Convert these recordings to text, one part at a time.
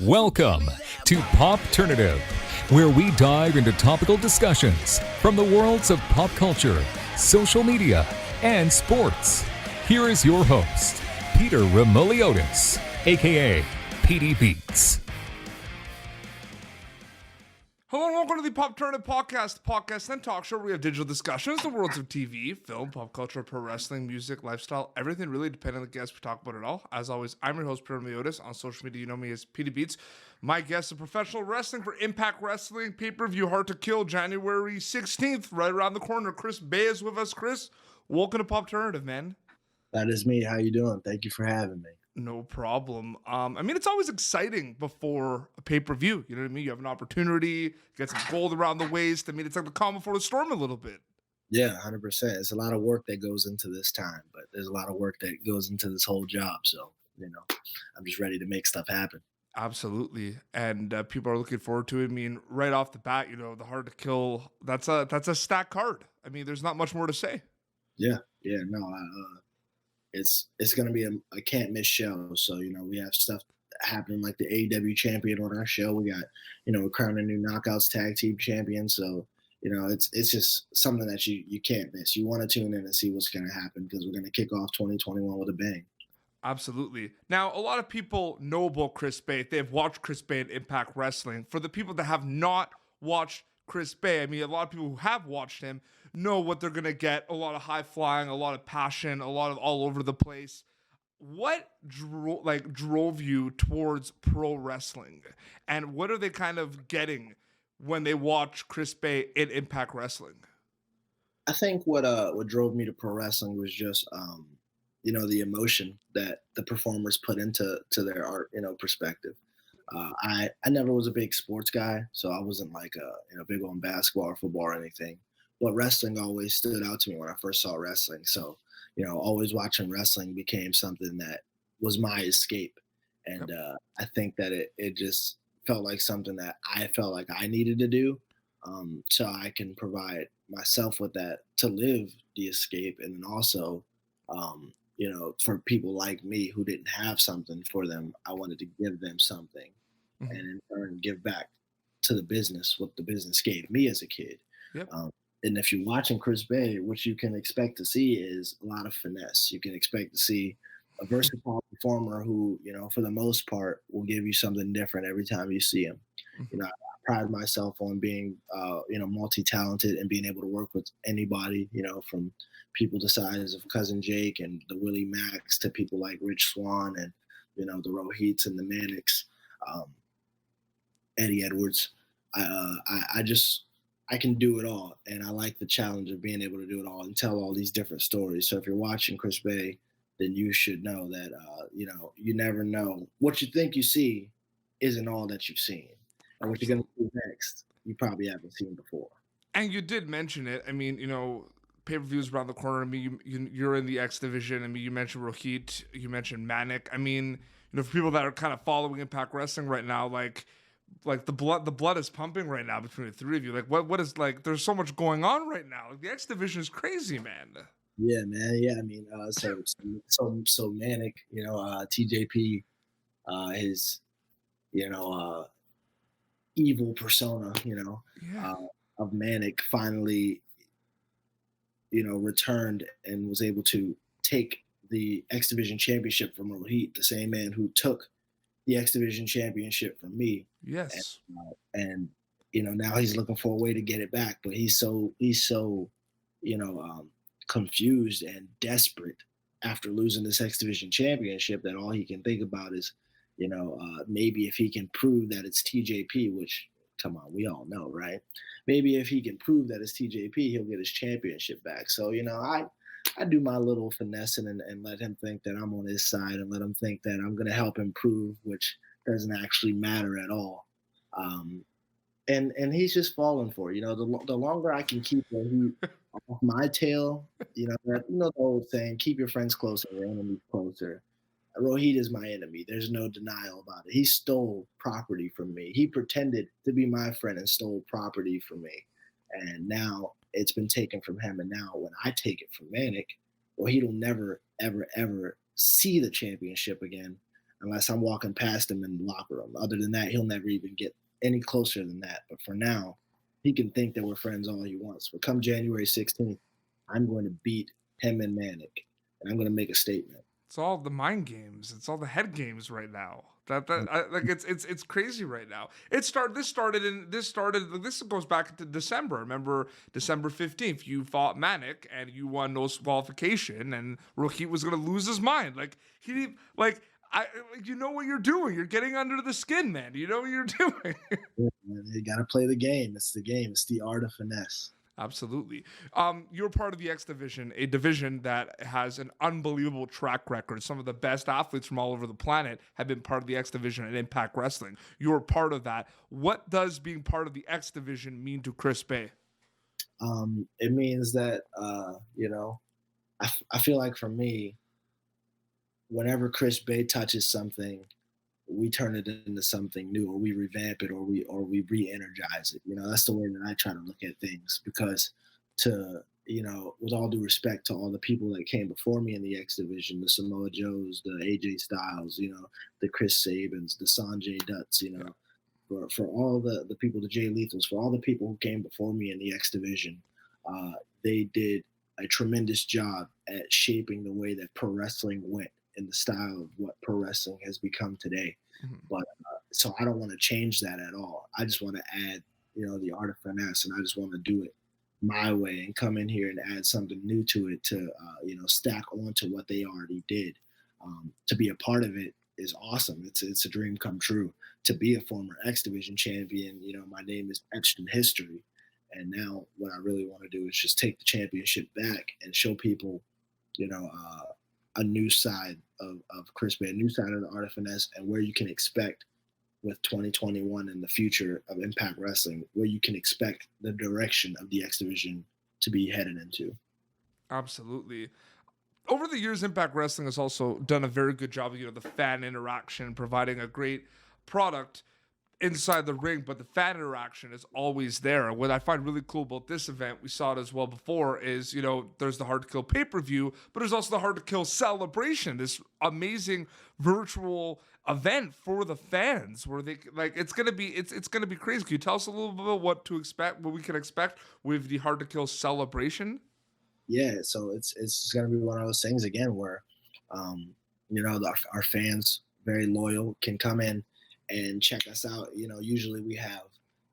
Welcome to Popternative, where we dive into topical discussions from the worlds of pop culture, social media, and sports. Here is your host, Peter Remoliotis, aka PD Beats. Hello and welcome to the Popternative podcast and talk show where we have digital discussions, the worlds of TV, film, pop culture, pro wrestling, music, lifestyle, everything really depending on the guest. We talk about it all. As always, I'm your host, Peter Remoliotis. On social media, you know me as PD Beats. My guest is professional wrestling for Impact Wrestling, pay-per-view Hard To Kill, January 16th, right around the corner. Chris Bay is with us. Chris, welcome to Popternative, man. That is me. How you doing? Thank you for having me. No problem. It's always exciting before a pay-per-view. You know what I mean? You have an opportunity, get some gold around the waist. I mean, it's like the calm before the storm a little bit. Yeah, 100%. It's a lot of work that goes into this time, but there's a lot of work that goes into this whole job. So, I'm just ready to make stuff happen. Absolutely. And people are looking forward to it. I mean, right off the bat, the Hard To Kill, that's a stacked card. I mean, there's not much more to say. It's going to be a can't miss show. So, we have stuff happening like the AEW champion on our show. We got, we're crowning new Knockouts tag team champion. So, it's just something that you can't miss. You want to tune in and see what's going to happen because we're going to kick off 2021 with a bang. Absolutely. Now, a lot of people know about Chris Bay. They've watched Chris Bay at Impact Wrestling. For the people that have not watched Chris Bay, I mean, a lot of people who have watched him know what they're going to get. A lot of high flying, a lot of passion, a lot of all over the place. What drove you towards pro wrestling? And what are they kind of getting when they watch Chris Bay in Impact Wrestling? I think what drove me to pro wrestling was just the emotion that the performers put into their art, perspective. I never was a big sports guy, so I wasn't like big on basketball or football or anything. But wrestling always stood out to me when I first saw wrestling. So, always watching wrestling became something that was my escape. And I think that it just felt like something that I felt like I needed to do, so I can provide myself with that to live the escape. And then also, for people like me who didn't have something for them, I wanted to give them something and in turn give back to the business what the business gave me as a kid. Yep. And if you're watching Chris Bay, what you can expect to see is a lot of finesse. You can expect to see a versatile performer who, for the most part, will give you something different every time you see him. I pride myself on being, multi-talented and being able to work with anybody, from people the size of Cousin Jake and the Willie Max to people like Rich Swann and, the Rohits and the Manics, Eddie Edwards. I can do it all. And I like the challenge of being able to do it all and tell all these different stories. So if you're watching Chris Bay, then you should know that, you never know. What you think you see isn't all that you've seen. And what you're going to do next, you probably haven't seen before. And you did mention it. I mean, pay-per-views around the corner. I mean, you're in the X division. I mean, you mentioned Rohit. You mentioned Manic. I mean, for people that are kind of following Impact Wrestling right now, like the blood is pumping right now between the three of you. Like what is there's so much going on right now. Like the X division is crazy, man. Yeah, man. Yeah, I mean, so Manic, TJP, his, evil persona, of Manic finally, returned and was able to take the X Division championship from Rohit, the same man who took the X Division championship from me. Yes. And now he's looking for a way to get it back, but he's so confused and desperate after losing this X Division championship that all he can think about is, maybe if he can prove that it's TJP, which, come on, we all know, right? Maybe if he can prove that it's TJP, he'll get his championship back. So, I do my little finessing and let him think that I'm on his side and let him think that I'm going to help him prove, which doesn't actually matter at all. And he's just falling for it. The longer I can keep the heat off my tail, the old saying, keep your friends closer, your enemies closer. Rohit is my enemy. There's no denial about it. He stole property from me. He pretended to be my friend and stole property from me. And now it's been taken from him. And now when I take it from Manic, Rohit will never, ever, ever see the championship again. unless I'm walking past him in the locker room. Other than that, he'll never even get any closer than that. But for now, he can think that we're friends all he wants. But come January 16th, I'm going to beat him and Manic, and I'm going to make a statement. It's all the mind games. It's all the head games right now. Like it's crazy right now. This goes back to December. Remember December 15th, you fought Manic and you won no qualification, and Rookie was gonna lose his mind. Like he like I you know what you're doing. You're getting under the skin, man. You know what you're doing. You got to play the game. It's the game. It's the art of finesse. Absolutely. You're part of the X division, a division that has an unbelievable track record. Some of the best athletes from all over the planet have been part of the X division at Impact Wrestling. You're part of that. What does being part of the X division mean to Chris Bey? It means that, I feel like for me, whenever Chris Bey touches something, we turn it into something new, or we revamp it, or we re-energize it. That's the way that I try to look at things, because with all due respect to all the people that came before me in the X division, the Samoa Joes, the AJ Styles, the Chris Sabins, the Sanjay Dutts, for all the people, the Jay Lethals, for all the people who came before me in the X division, they did a tremendous job at shaping the way that pro wrestling went in the style of what pro wrestling has become today. Mm-hmm. But so I don't want to change that at all. I just want to add, the art of finesse, and I just want to do it my way and come in here and add something new to it to, stack onto what they already did. To be a part of it is awesome. It's a dream come true. To be a former X Division champion, my name is etched in history. And now what I really want to do is just take the championship back and show people, a new side of Chris Bey, a new side of the art of finesse, and where you can expect with 2021 and the future of Impact Wrestling, where you can expect the direction of the X Division to be headed into. Absolutely. Over the years, Impact Wrestling has also done a very good job of, the fan interaction, providing a great product inside the ring, but the fan interaction is always there. And what I find really cool about this event, we saw it as well before, is, there's the Hard To Kill pay-per-view, but there's also the Hard To Kill CELL-ebration, this amazing virtual event for the fans where they it's gonna be crazy. Can you tell us a little bit about what we can expect with the Hard To Kill CELL-ebration? Yeah, so it's gonna be one of those things again where our fans, very loyal, can come in and check us out. Usually we have,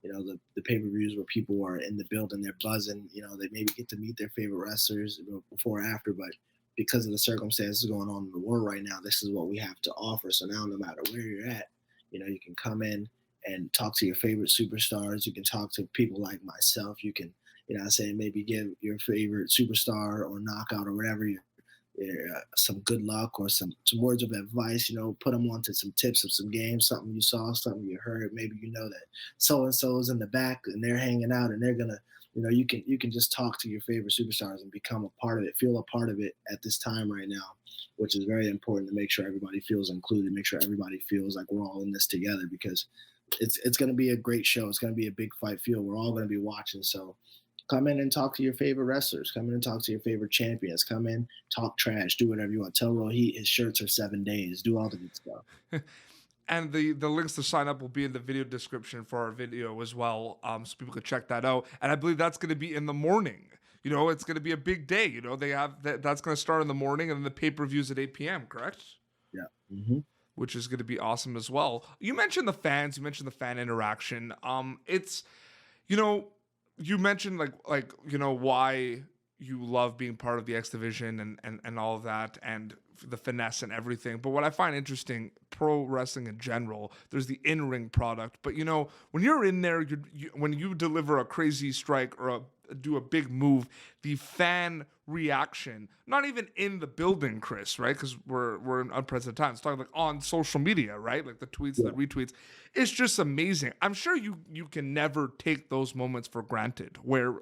the pay-per-views where people are in the building, they're buzzing, they maybe get to meet their favorite wrestlers before or after, but because of the circumstances going on in the world right now, this is what we have to offer. So now, no matter where you're at, you can come in and talk to your favorite superstars. You can talk to people like myself. You can, maybe give your favorite superstar or knockout or whatever some good luck or some words of advice, put them onto some tips of some games, something you saw, something you heard. Maybe that so-and-so is in the back and they're hanging out and they're going to, you can just talk to your favorite superstars and become a part of it, feel a part of it at this time right now, which is very important to make sure everybody feels included, make sure everybody feels like we're all in this together, because it's going to be a great show. It's going to be a big fight field. We're all going to be watching. So come in and talk to your favorite wrestlers. Come in and talk to your favorite champions. Come in, talk trash, do whatever you want. Tell Rohit his shirts are 7 days. Do all the good stuff. And the links to sign up will be in the video description for our video as well, so people can check that out. And I believe that's going to be in the morning. It's going to be a big day. They have that's going to start in the morning, and then the pay-per-view's at 8 p.m., correct? Yeah. Mm-hmm. Which is going to be awesome as well. You mentioned the fans. You mentioned the fan interaction. It's, you mentioned why you love being part of the X Division and all of that, and the finesse and everything. But what I find interesting, pro wrestling in general, there's the in-ring product. But when you're in there, when you deliver a crazy strike or do a big move, the fan reaction, not even in the building, Chris, right? Because we're in unprecedented times. Talking like on social media, right? Like the tweets, the retweets. It's just amazing. I'm sure you can never take those moments for granted. Where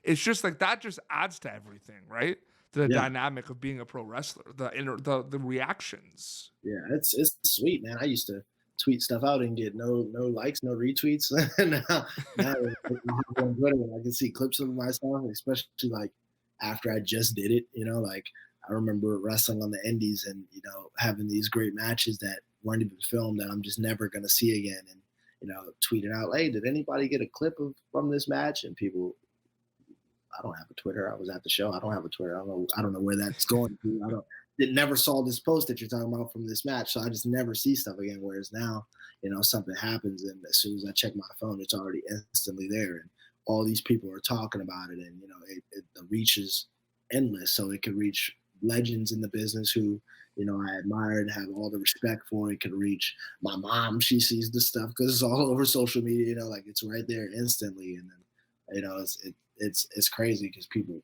it's just like that just adds to everything, right? The dynamic of being a pro wrestler, the reactions. Yeah, it's sweet, man. I used to tweet stuff out and get no likes, no retweets. now I'm good. I can see clips of myself, especially after I just did it. I remember wrestling on the indies and, having these great matches that weren't even filmed that I'm just never going to see again. And, tweeting out, hey, did anybody get a clip from this match? And people, I don't have a Twitter. I was at the show. I don't have a Twitter. I don't know where that's going to. Never saw this post that you're talking about from this match. So I just never see stuff again. Whereas now, something happens and as soon as I check my phone, it's already instantly there. And all these people are talking about it. And, the reach is endless. So it could reach legends in the business who, I admire and have all the respect for. It could reach my mom. She sees the stuff because it's all over social media, like it's right there instantly. And then, it's crazy because people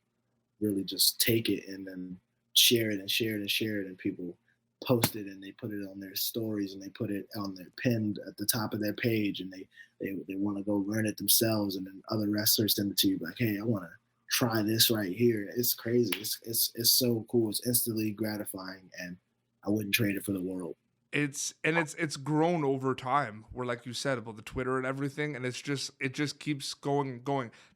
really just take it and then share it and share it and share it, and people post it and they put it on their stories and they put it on their pinned at the top of their page, and they want to go learn it themselves, and then other wrestlers send it to you like, hey, I want to try this right here. It's crazy. It's so cool. It's instantly gratifying, and I wouldn't trade it for the world. It's grown over time, where like you said about the Twitter and everything, and it just keeps going.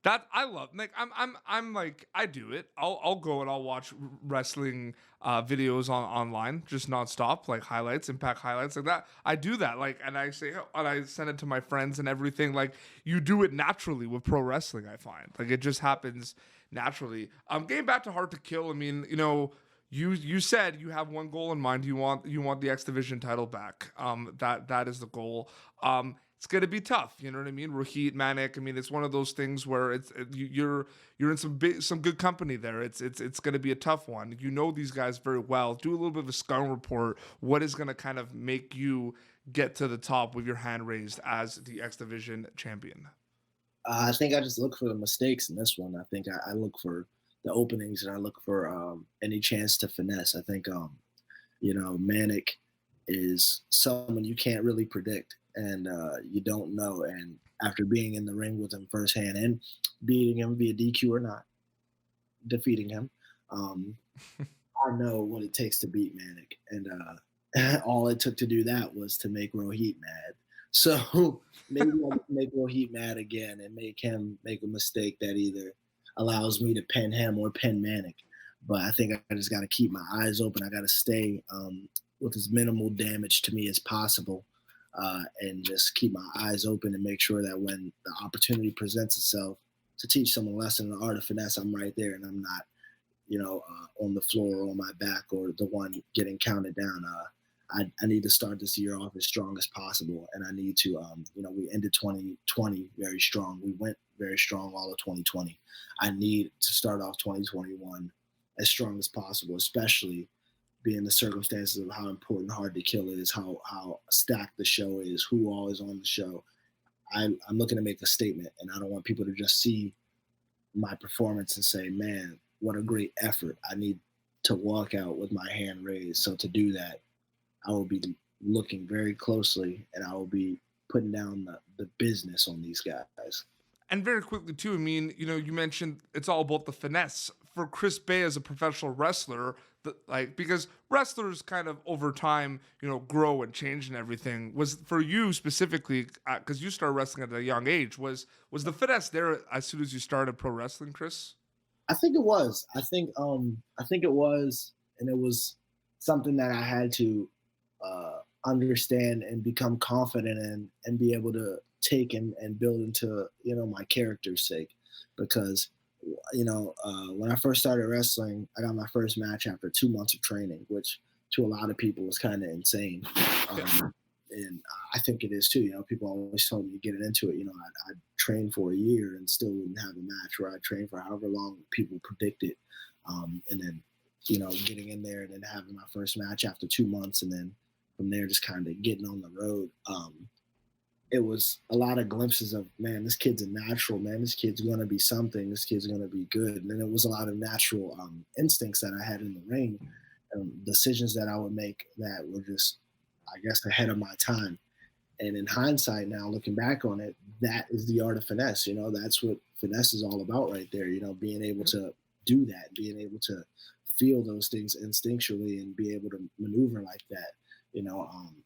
That I love. Like I'm like, I do it. I'll go and I'll watch wrestling videos online just nonstop, like highlights, Impact highlights, like that. I do that, like, and I say, and I send it to my friends and everything. Like, you do it naturally with pro wrestling. I find like it just happens naturally. Getting back to Hard to Kill. I mean, you said you have one goal in mind. You want the X Division title back. That is the goal. It's gonna be tough. You know what I mean? Rohit, Manik. I mean, it's one of those things where you're in some good company there. It's gonna be a tough one. You know these guys very well. Do a little bit of a scouting report. What is gonna kind of make you get to the top with your hand raised as the X Division champion? I think I just look for the mistakes in this one. I think I look for the openings and I look for any chance to finesse. I think, Manik is someone you can't really predict and you don't know. And after being in the ring with him firsthand and beating him via DQ or not, defeating him, I know what it takes to beat Manik. And all it took to do that was to make Rohit mad. So maybe I'll make Rohit mad again and make him make a mistake that either allows me to pin him or pin Manik. But I think I just got to keep my eyes open. I got to stay with as minimal damage to me as possible and just keep my eyes open and make sure that when the opportunity presents itself to teach someone a lesson in the art of finesse, I'm right there and I'm not, on the floor or on my back or the one getting counted down. I need to start this year off as strong as possible. And I need to, we ended 2020 very strong. We went very strong all of 2020. I need to start off 2021 as strong as possible, especially being the circumstances of how important Hard to Kill is, how stacked the show is, who all is on the show. I'm looking to make a statement, and I don't want people to just see my performance and say, man, what a great effort. I need to walk out with my hand raised. So to do that, I will be looking very closely and I will be putting down the business on these guys. And very quickly too, I mean, you mentioned it's all about the finesse. For Chris Bay as a professional wrestler, because wrestlers kind of over time, grow and change and everything. Was for you specifically, because you started wrestling at a young age, was the finesse there as soon as you started pro wrestling, Chris? I think it was. I think it was, and it was something that I had to understand and become confident in and be able to take and build into, my character's sake. Because, when I first started wrestling, I got my first match after 2 months of training, which to a lot of people was kind of insane. And I think it is too. People always told me to get into it. I trained for a year and still wouldn't have a match, where I trained for however long people predicted. And then, getting in there and then having my first match after 2 months, and then from there just kind of getting on the road. It was a lot of glimpses of, man, this kid's a natural, man. This kid's going to be something. This kid's going to be good. And then it was a lot of natural instincts that I had in the ring, decisions that I would make that were just, I guess, ahead of my time. And in hindsight now, looking back on it, that is the art of finesse. That's what finesse is all about right there. Being able to do that, being able to feel those things instinctually and be able to maneuver like that.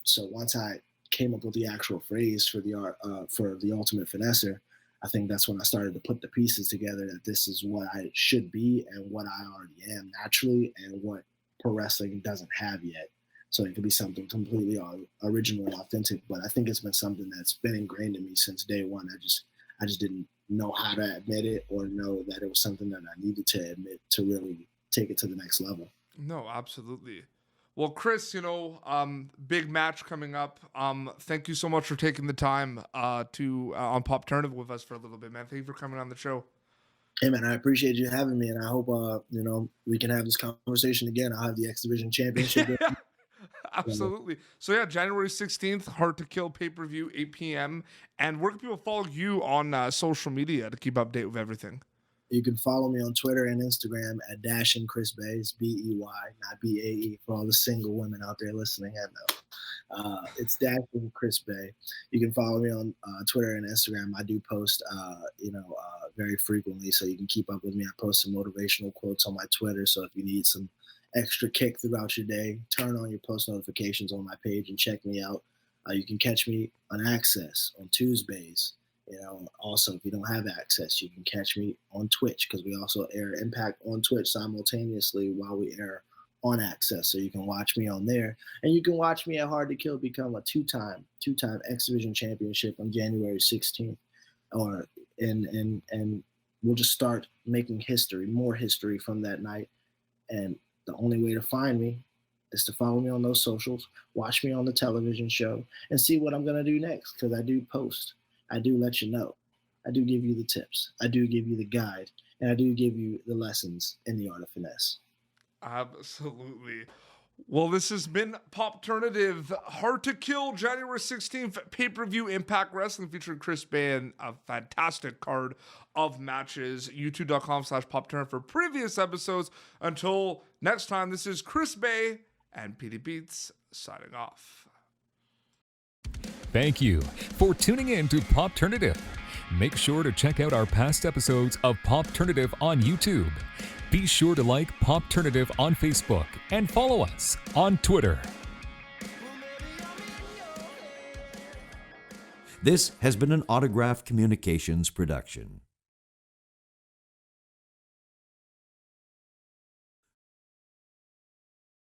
So once I came up with the actual phrase for the art, for the ultimate finesser, I think that's when I started to put the pieces together that this is what I should be and what I already am naturally and what pro wrestling doesn't have yet. So it could be something completely original and authentic. But I think it's been something that's been ingrained in me since day one. I just didn't know how to admit it or know that it was something that I needed to admit to really take it to the next level. No, absolutely. Well, Chris, big match coming up. Thank you so much for taking the time to on Popternative with us for a little bit, man. Thank you for coming on the show. Hey man, I appreciate you having me, and I hope we can have this conversation again. I'll have the X Division Championship. Yeah, absolutely. So yeah, January 16th, Hard To Kill pay-per-view, 8 p.m. And where can people follow you on social media to keep update with everything? You can follow me on Twitter and Instagram at Dashin Chris Bay. It's Bey, not Bae. For all the single women out there listening, I know. It's Dashin Chris Bay. You can follow me on Twitter and Instagram. I do post, very frequently, so you can keep up with me. I post some motivational quotes on my Twitter. So if you need some extra kick throughout your day, turn on your post notifications on my page and check me out. You can catch me on Access on Tuesdays. Also, if you don't have Access, you can catch me on Twitch, because we also air Impact on Twitch simultaneously while we air on Access. So you can watch me on there, and you can watch me at Hard to Kill become a two-time X Division Championship on January 16th, and we'll just start making more history from that night. And the only way to find me is to follow me on those socials, watch me on the television show, and see what I'm gonna do next, because I do post. I do let you know. I do give you the tips. I do give you the guide. And I do give you the lessons in the Art of Finesse. Absolutely. Well, this has been Popternative, Hard to Kill, January 16th, pay-per-view Impact Wrestling featuring Chris Bay and a fantastic card of matches. YouTube.com/Popternative for previous episodes. Until next time, this is Chris Bay and PD Beats signing off. Thank you for tuning in to Popternative. Make sure to check out our past episodes of Popternative on YouTube. Be sure to like Popternative on Facebook and follow us on Twitter. This has been an Autograph Communications production.